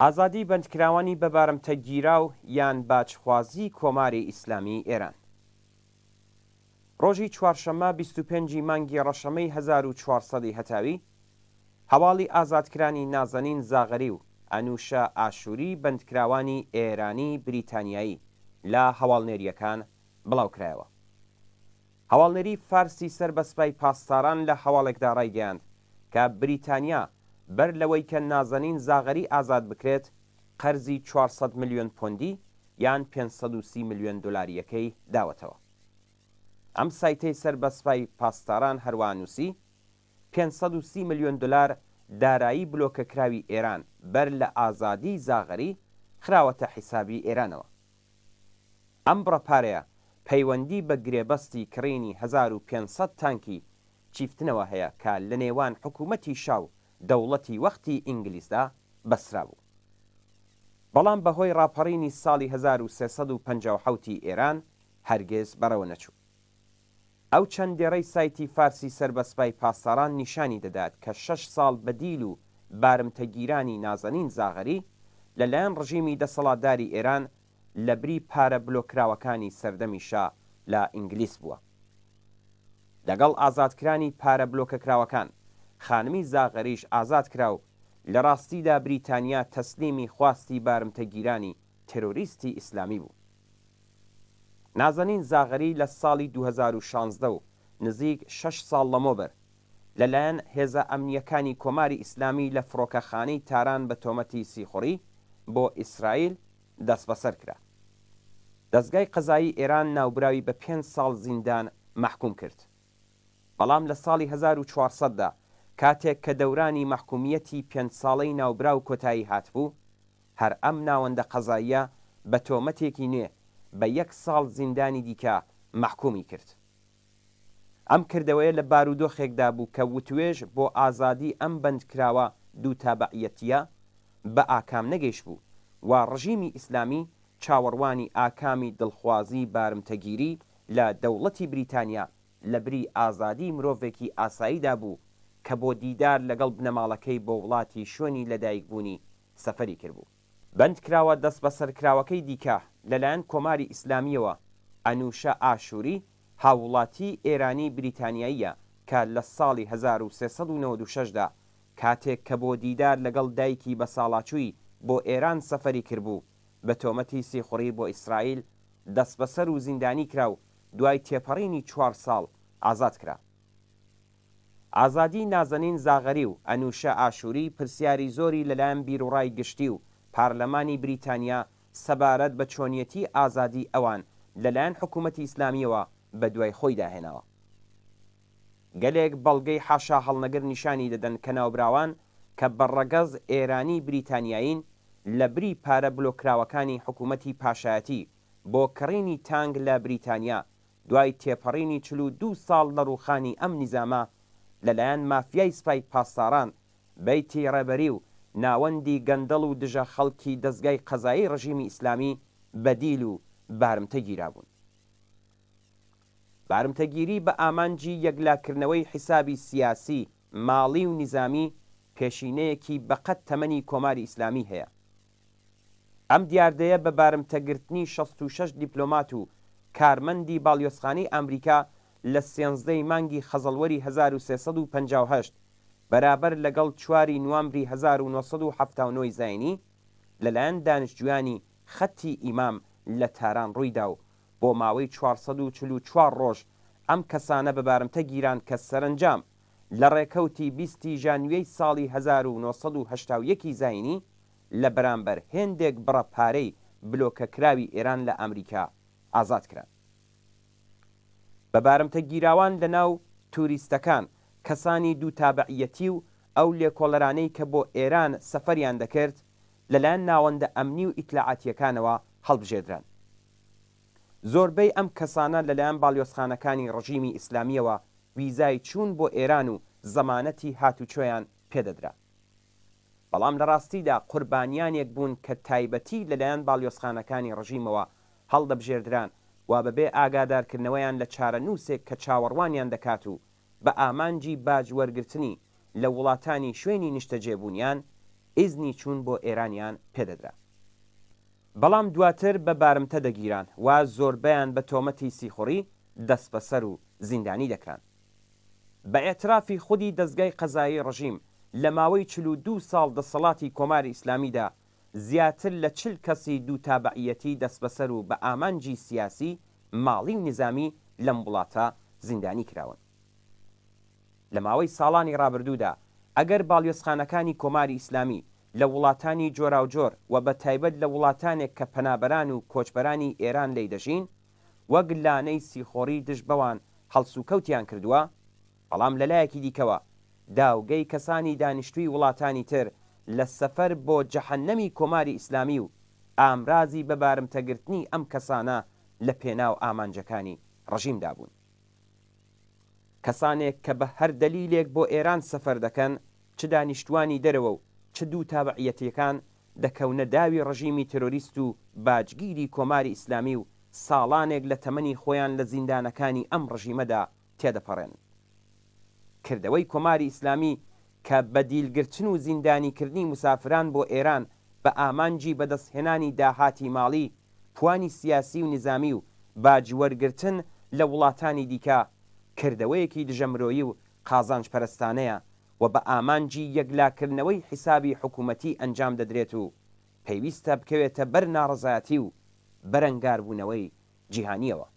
ئازادی بەندکراوانی بە بارمتەگیراو یان باجخوازی کۆماری ئیسلامی ئێران. ڕۆژی چوارشەممە 25 مانگی ڕەشەمەی 1400 هەتاوی هەواڵی ئازادکرانی نازەنین زاغەری و ئەنوشە ئاشووری بەندکراوانی ئێرانی بریتانیایی لە هەواڵنێریەکان بڵاوکرایەوە. هەواڵنێری فارسی سەر بە سوپای پاسداران لە هەواڵێکدا ڕایگەیاند کە بریتانیا بەر لەوەی کە نازەنین زاغەری ئازاد بکرێت قەرزی 400 ملیۆن پۆندی یان 530 ملیۆن دۆلاریەکەی داوەتەوە. ئەم سایتەی سەر بە سوپای پاسداران هەروە نووسی 530 ملیۆن دلار دارایی بلۆکەکراوی ئێران بەر لە ئازادی زاغەری خراوەتە حیسابی ئێرانەوە. ئەم بڕەپارەیە پەیوەندی بە گرێبەستی کڕینی 1500 تانکی چیفتنەوە هەیە کە لە نێوان حکوومەتی شاو دەوڵەتی وەختی ئینگلیزدا بەسرا بوو. بەڵام بەهۆی ڕاپەڕینی ساڵی 1357 ئێران هەرگیز بەڕەوە نەچوو. ئەو چەندێڕەی سایتی فارسی سەر بە سوپای پاسداران نیشانی دەدات کە 6 ساڵ بەدیل و بارمتەگیرانی نازەنین زاغەری لەلایەن ڕژیمی دەسەڵاتداری ئێران لە بری پارە بلۆکراوەکانی سەردەمی شا لە ئینگلیس بووە. لەگەڵ ئازادکرانی پارە بلۆکەکراوەکان خانمی زاغەریش ئازاد کرا و لە ڕاستیدا بریتانیا تەسلیمی خواستی بارمتەگیرانی تێرۆریستی ئیسلامی بوو. نازەنین زاغەری لە ساڵی 2016 و نزیک 6 ساڵ لەمەوبەر لەلایەن هێزە ئەمنیەکانی کۆماری ئیسلامی لە فڕۆکەخانەی تاران بە تۆمەتی سیخوڕی بۆ ئیسرائیل دەست بەسەر کرا. دەستگای قەزایی ئێران ناوبراوی بە 5 ساڵ زیندان مەحکوم کرد. بەڵام لە ساڵی 1400دا کاتێک کە دەورانی مەحکومیەتی 5 ساڵەی ناوبراو کۆتایی هاتبوو، هەر ئەم ناوەندە قەزاییە بە تۆمەتێکی نوێ بە 1 ساڵ زیندانی دیکە مەحکومی کرد. ئەم کردەوەیە لە بارودۆخێکدا بوو کە وتوێژ بۆ ئازادی ئەم بەندکراوە دوو تابعیەتیە بە ئاکام نەگەیشت بوو و ڕژیمی ئیسلامی چاوەڕوانی ئاکامی دڵخوازی بارمتەگیری لە دەوڵەتی بریتانیا لە بری ئازادی مرۆڤێکی ئاساییدا بوو کە بۆ دیدار لەگەڵ بنەماڵەکەی بۆ وڵاتی شوێنی لەدایکبوونی سەفەری کردبوو. بەندکراوە دەست بە سەرکراوەکەی دیکە لەلایەن کۆماری ئیسلامیەوە ئەنوشە ئاشووری هاوڵاتی ئێرانی بریتانیاییە کە لە ساڵی 1396دا کاتێک کە بۆ دیدار لەگەڵ دایکی بە ساڵاچووی بۆ ئێران سەفەری کردبوو بە تۆمەتی سیخوڕی بۆ ئیسرائیل دەست بەسەر و زیندانی کرا و دوای تێپەڕینی 4 ساڵ ئازاد کرا. ئازادی نازەنین زاغەری و ئەنوشە ئاشووری پرسیاری زۆری لەلایەن بیرروڕای گشتی و پارلەمانی بریتانیا سەبارەت بە چۆنیەتی ئازادی ئەوان لەلایەن حکوومەتی ئیسلامیەوە بە دوای خۆی داهێناوە. گەلێک بەڵگەی حاشا هەڵنەگر نیشانی دەدەن کە ناوبراوان کە بەڕەگەز ئێرانی بریتانیایین لە بری پارە بلۆکراوەکانی حکوومەتی پاشایەتی بۆ کڕینی تانگ لە بریتانیا دوای تێپەڕینی 42 ساڵ لە ڕووخانی ئەم نیزامە لەلایەن مافیای سوپای پاسداران بەیتی ڕێبەری و ناوەندی گەندەڵ و دژە خەڵکی دەستگای قەزایی ڕژیمی ئیسلامی بەدیل و بارمتەگیرا بوون. بارمتەگیری بە ئامانجی یەکلاکردنەوەی حیسابی سیاسی، ماڵی و نیزامی پێشینەیەکی بەقەت تەمەنی کۆماری ئیسلامی هەیە. ئەم دیاردەیە بە بارمتەگرتنی 66 دیپلۆمات و کارمەندی باڵیۆزخانەی ئەمریکا لە 13 مانگی خەزەڵوەری 1358 بەرابەر لەگەڵ 4 نوامبری 1979 زاینی لەلایەن دانیشتجویانی خەتی ئیمام لە تاران ڕوویدا و بۆ ماوەی 444 ڕۆژ ئەم کەسانە بە بارمتەگیران کە سەرنجام لە ڕێکەوتی 20 ژانویەی ساڵی 1970 زاینی لە بەرامبەر هێندێک بڕەپارەی بلۆکەکراوی ئێران لە ئەمریکا ئازاد کران. بە بارمتەگیراوان لە ناو توریستەکان کەسانی دوو تابعیەتی و ئەو لێکۆڵەرانەی کە بۆ ئێران سەفەریان دەکرد لەلایەن ناوەندە ئەمنی و ئیتلاعاتیەکانەوە هەڵبژێدران. زۆربەی ئەم کەسانە لەلایەن باڵیۆزخانەکانی ڕژیمی ئیسلامیەوە ویزای چوون بۆ ئێران و زەمانەتی هاتوچۆیان پێدەدرا. بەڵام لە ڕاستیدا قوربانیانێک بوون کە تایبەتی لەلایەن باڵیۆزخانەکانی ڕژیمەوە هەڵدەبژێردران و بەبێ ئاگادارکردنەوەیان لە چارەنووسێک کە چاوەڕوانیان دەکات و بە ئامانجی باج وەرگرتنی لە وڵاتانی شوێنی نیشتەجێبوونیان ئیزنی چوون بۆ ئێرانیان پێدەدرا. بەڵام دواتر بە بارمتە دەگیران و زۆربیان بە تۆمەتی سیخوڕی دەست بەسەر و زیندانی دەکران. بە ئێترافی خودی دەستگای قەزایی ڕژیم لە ماوەی 42 ساڵ دەسەڵاتی کۆماری ئیسلامیدا زیاتر لە 40 کەسی دوو تابعیەتی دەست بەسەر و بە ئامانجی سیاسی، ماڵی و نظامی لەم وڵاتە زیندانی کراون. لە ماوەی ساڵانی ڕابردوودا ئەگەر باڵیۆزخانەکانی کۆماری ئیسلامی لە وڵاتانی جۆراوجۆر و بە تایبەت لە وڵاتانێک کە پەنابەران و کۆچبەرانی ئێران لی دەژین وەک لانەی سیخۆڕی دژ بەوان هەڵسوکەوتیان کردووە، بەڵام لەلایەکی دیکەوە داوگەی کەسانی دانیشتووی وڵاتانی تر لە سەفەر بۆ جەحەنەمی کۆماری ئیسلامی و ئامرازی بە بارمتەگرتنی ئەم کەسانە لە پێناو ئامانجەکانی ڕژیمدا بوون. کەسانێک کە بە هەر دەلیلێک بۆ ئێران سەفەر دەکەن، چ دانیشتوانی دەرەوە و چ دوو تابعیەتیەکان دەکەونە داوی ڕژیمی تۆرۆریست و باجگیری کۆماری ئیسلامی و ساڵانێک لە تەمەنی خۆیان لە زیندانەکانی ئەم ڕژیمەدا تێدەپەڕێن. کردەوەی کۆماری ئیسلامی کە بەدیلگرتن و زیندانیکردنی مسافران بۆ ئێران بە ئامانجی بەدەستهێنانی داهاتی ماڵی، پوانی سیاسی و نظامی و باجوەرگرتن لە وڵاتانی دیکە کردەوەیەکی دژەمرۆیی و قازانج پەرستانەیە و بە ئامانجی یەکلاکردنەوەی حیسابی حکوومەتی ئەنجام دەدرێت و پێویستە بکەوێتە بەر ناڕەزایەتی و بەرەنگاربوونەوەی جیهانیەوە.